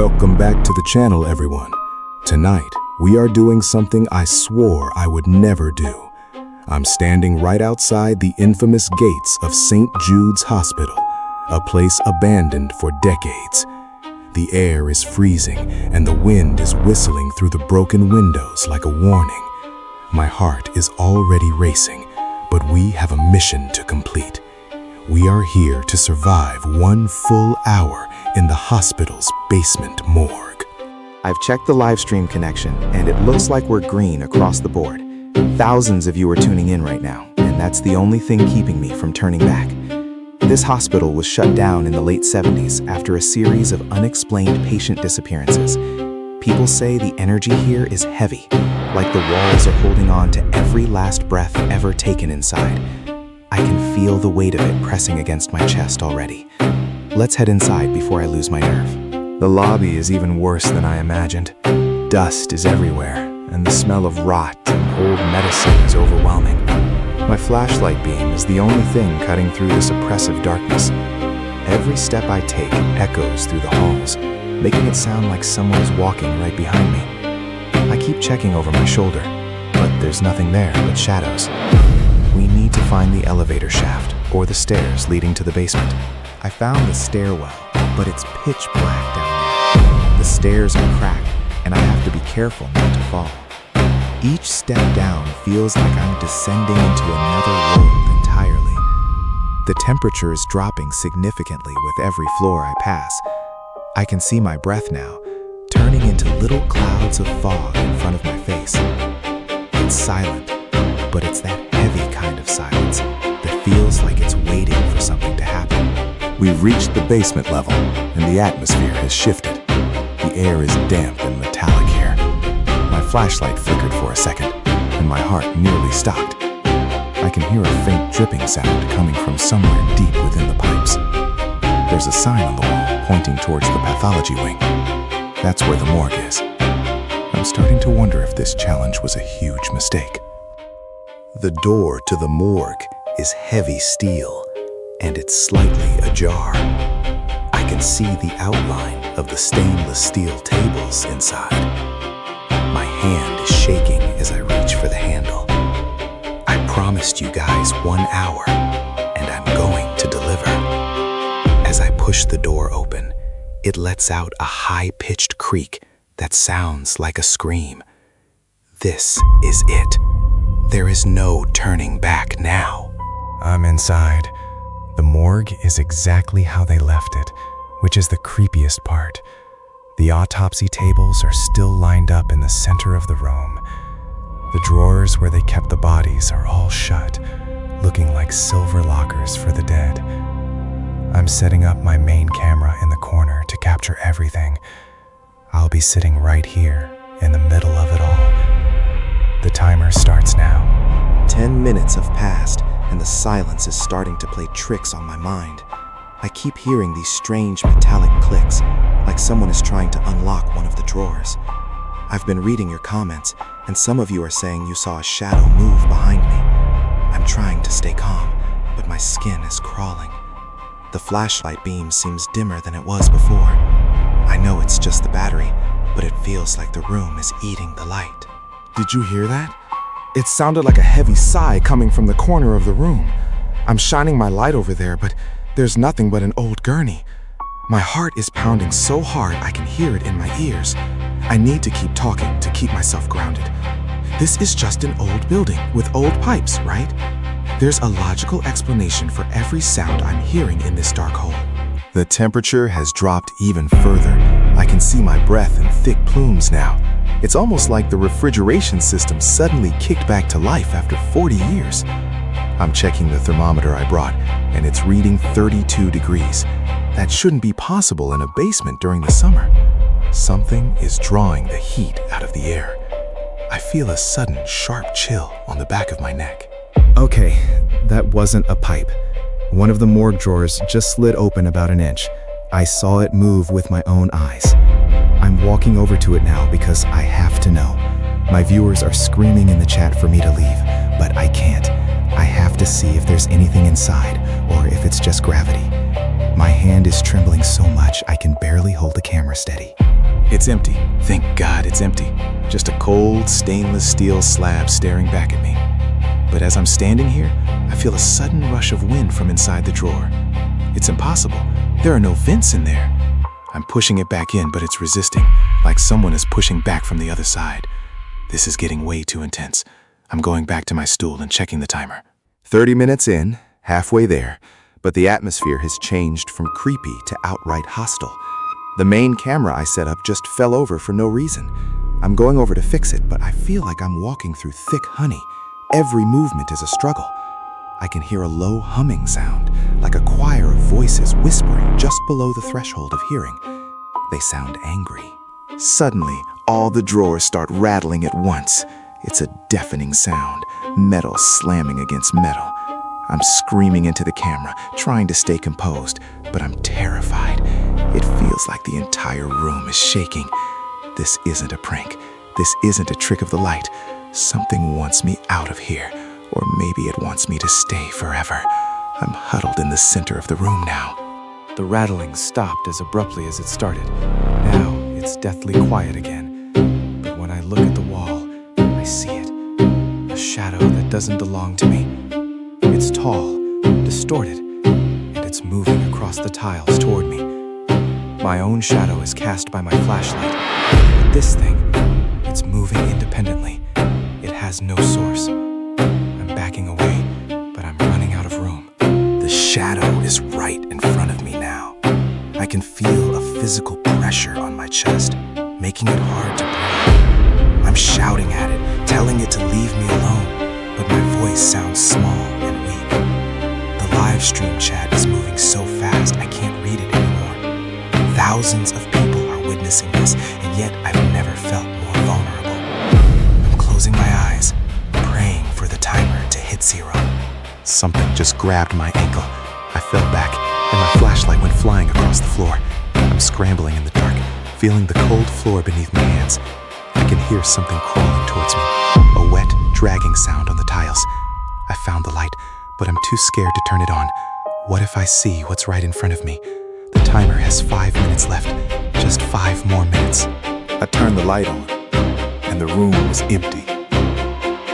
Welcome back to the channel, everyone. Tonight, we are doing something I swore I would never do. I'm standing right outside the infamous gates of St. Jude's Hospital, a place abandoned for decades. The air is freezing and the wind is whistling through the broken windows like a warning. My heart is already racing, but we have a mission to complete. We are here to survive 1 full hour in the hospital's basement morgue. I've checked the live stream connection, and it looks like we're green across the board. Thousands of you are tuning in right now, and that's the only thing keeping me from turning back. This hospital was shut down in the late 70s after a series of unexplained patient disappearances. People say the energy here is heavy, like the walls are holding on to every last breath ever taken inside. I can feel the weight of it pressing against my chest already. Let's head inside before I lose my nerve. The lobby is even worse than I imagined. Dust is everywhere, and the smell of rot and old medicine is overwhelming. My flashlight beam is the only thing cutting through this oppressive darkness. Every step I take echoes through the halls, making it sound like someone is walking right behind me. I keep checking over my shoulder, but there's nothing there but shadows. We need to find the elevator shaft or the stairs leading to the basement. I found the stairwell, but it's pitch black down there. The stairs are cracked, and I have to be careful not to fall. Each step down feels like I'm descending into another world entirely. The temperature is dropping significantly with every floor I pass. I can see my breath now, turning into little clouds of fog in front of my face. It's silent, but it's that heavy kind of silence that feels like it's waiting for something to happen. We've reached the basement level, and the atmosphere has shifted. The air is damp and metallic here. My flashlight flickered for a second, and my heart nearly stopped. I can hear a faint dripping sound coming from somewhere deep within the pipes. There's a sign on the wall pointing towards the pathology wing. That's where the morgue is. I'm starting to wonder if this challenge was a huge mistake. The door to the morgue is heavy steel, and it's slightly ajar. I can see the outline of the stainless steel tables inside. My hand is shaking as I reach for the handle. I promised you guys 1 hour, and I'm going to deliver. As I push the door open, it lets out a high-pitched creak that sounds like a scream. This is it. There is no turning back now. I'm inside. The morgue is exactly how they left it, which is the creepiest part. The autopsy tables are still lined up in the center of the room. The drawers where they kept the bodies are all shut, looking like silver lockers for the dead. I'm setting up my main camera in the corner to capture everything. I'll be sitting right here in the middle of it all. The timer starts now. 10 minutes have passed, and the silence is starting to play tricks on my mind. I keep hearing these strange metallic clicks, like someone is trying to unlock one of the drawers. I've been reading your comments, and some of you are saying you saw a shadow move behind me. I'm trying to stay calm, but my skin is crawling. The flashlight beam seems dimmer than it was before. I know it's just the battery, but it feels like the room is eating the light. Did you hear that? It sounded like a heavy sigh coming from the corner of the room. I'm shining my light over there, but there's nothing but an old gurney. My heart is pounding so hard I can hear it in my ears. I need to keep talking to keep myself grounded. This is just an old building with old pipes, right? There's a logical explanation for every sound I'm hearing in this dark hole. The temperature has dropped even further. I can see my breath in thick plumes now. It's almost like the refrigeration system suddenly kicked back to life after 40 years. I'm checking the thermometer I brought, and it's reading 32 degrees. That shouldn't be possible in a basement during the summer. Something is drawing the heat out of the air. I feel a sudden sharp chill on the back of my neck. Okay, that wasn't a pipe. One of the morgue drawers just slid open about an inch. I saw it move with my own eyes. I'm walking over to it now because I have to know. My viewers are screaming in the chat for me to leave, but I can't. I have to see if there's anything inside or if it's just gravity. My hand is trembling so much I can barely hold the camera steady. It's empty. Thank God it's empty. Just a cold, stainless steel slab staring back at me. But as I'm standing here, I feel a sudden rush of wind from inside the drawer. It's impossible. There are no vents in there. I'm pushing it back in, but it's resisting, like someone is pushing back from the other side. This is getting way too intense. I'm going back to my stool and checking the timer. 30 minutes in, halfway there, but the atmosphere has changed from creepy to outright hostile. The main camera I set up just fell over for no reason. I'm going over to fix it, but I feel like I'm walking through thick honey. Every movement is a struggle. I can hear a low humming sound, like a choir of voices whispering just below the threshold of hearing. They sound angry. Suddenly, all the drawers start rattling at once. It's a deafening sound, metal slamming against metal. I'm screaming into the camera, trying to stay composed, but I'm terrified. It feels like the entire room is shaking. This isn't a prank. This isn't a trick of the light. Something wants me out of here, or maybe it wants me to stay forever. I'm huddled in the center of the room now. The rattling stopped as abruptly as it started. Now it's deathly quiet again. But when I look at the wall, I see it. A shadow that doesn't belong to me. It's tall, distorted, and it's moving across the tiles toward me. My own shadow is cast by my flashlight. But this thing, it's moving independently. It has no source. I'm backing away, but I'm running out of room. The shadow is right in front of me now. I can feel a physical pressure on my chest, making it hard to breathe. I'm shouting at it, telling it to leave me alone, but my voice sounds small and weak. The live stream chat is moving so fast I can't read it anymore. Thousands of people are witnessing this, and yet I've never felt more vulnerable. I'm closing my eyes, praying for the timer to hit 0. Something just grabbed my ankle. I fell back, and my flashlight went flying across the floor. I'm scrambling in the dark, feeling the cold floor beneath my hands. I can hear something crawling towards me, a wet, dragging sound on the tiles. I found the light, but I'm too scared to turn it on. What if I see what's right in front of me? The timer has 5 minutes left, just 5 more minutes. I turned the light on, and the room was empty.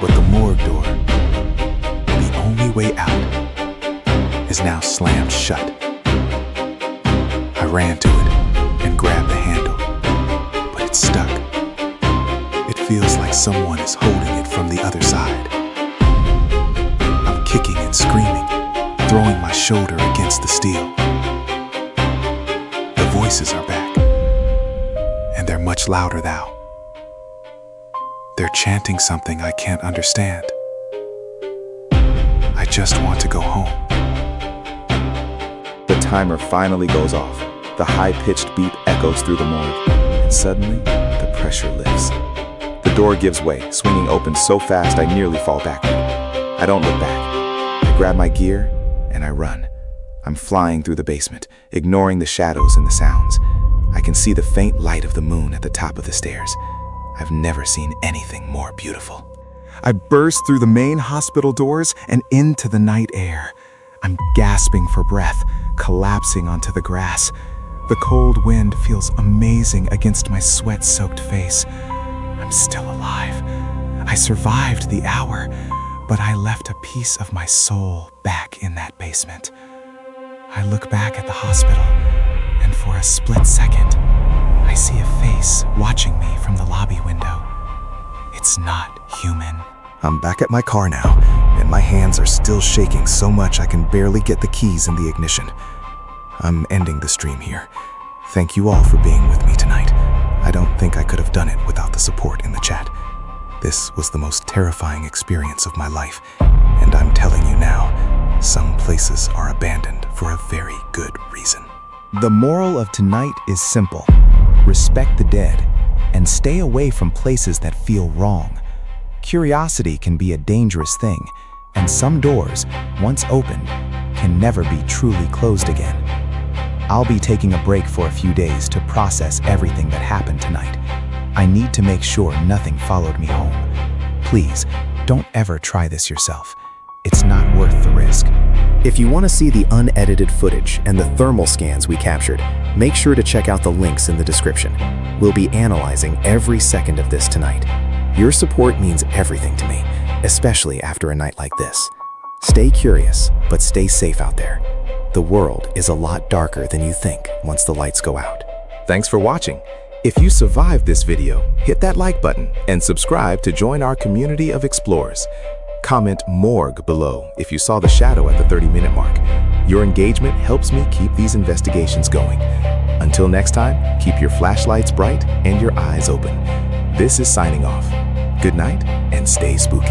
But the morgue door, the only way out, is now slammed shut. I ran to it and grabbed the handle, but it's stuck. It feels like someone is holding it from the other side. I'm kicking and screaming, throwing my shoulder against the steel. The voices are back, and they're much louder now. They're chanting something I can't understand. I just want to go home. The timer finally goes off. The high-pitched beep echoes through the morgue, and suddenly, the pressure lifts. The door gives way, swinging open so fast I nearly fall backward. I don't look back. I grab my gear, and I run. I'm flying through the basement, ignoring the shadows and the sounds. I can see the faint light of the moon at the top of the stairs. I've never seen anything more beautiful. I burst through the main hospital doors and into the night air. I'm gasping for breath, collapsing onto the grass. The cold wind feels amazing against my sweat-soaked face. I'm still alive. I survived the hour, but I left a piece of my soul back in that basement. I look back at the hospital, and for a split second, I see a face watching me from the lobby window. It's not human. I'm back at my car now, and my hands are still shaking so much I can barely get the keys in the ignition. I'm ending the stream here. Thank you all for being with me tonight. I don't think I could have done it without the support in the chat. This was the most terrifying experience of my life, and I'm telling you now, some places are abandoned for a very good reason. The moral of tonight is simple. Respect the dead, and stay away from places that feel wrong. Curiosity can be a dangerous thing, and some doors, once opened, can never be truly closed again. I'll be taking a break for a few days to process everything that happened tonight. I need to make sure nothing followed me home. Please, don't ever try this yourself. It's not worth the risk. If you want to see the unedited footage and the thermal scans we captured, Make sure to check out the links in the description. We'll be analyzing every second of this tonight. Your support means everything to me, especially after a night like this. Stay curious, but stay safe out there. The world is a lot darker than you think once the lights go out. Thanks for watching. If you survived this video, hit that like button and subscribe to join our community of explorers. Comment Morgue below if you saw the shadow at the 30-minute mark. Your engagement helps me keep these investigations going. Until next time, keep your flashlights bright and your eyes open. This is signing off. Good night and stay spooky.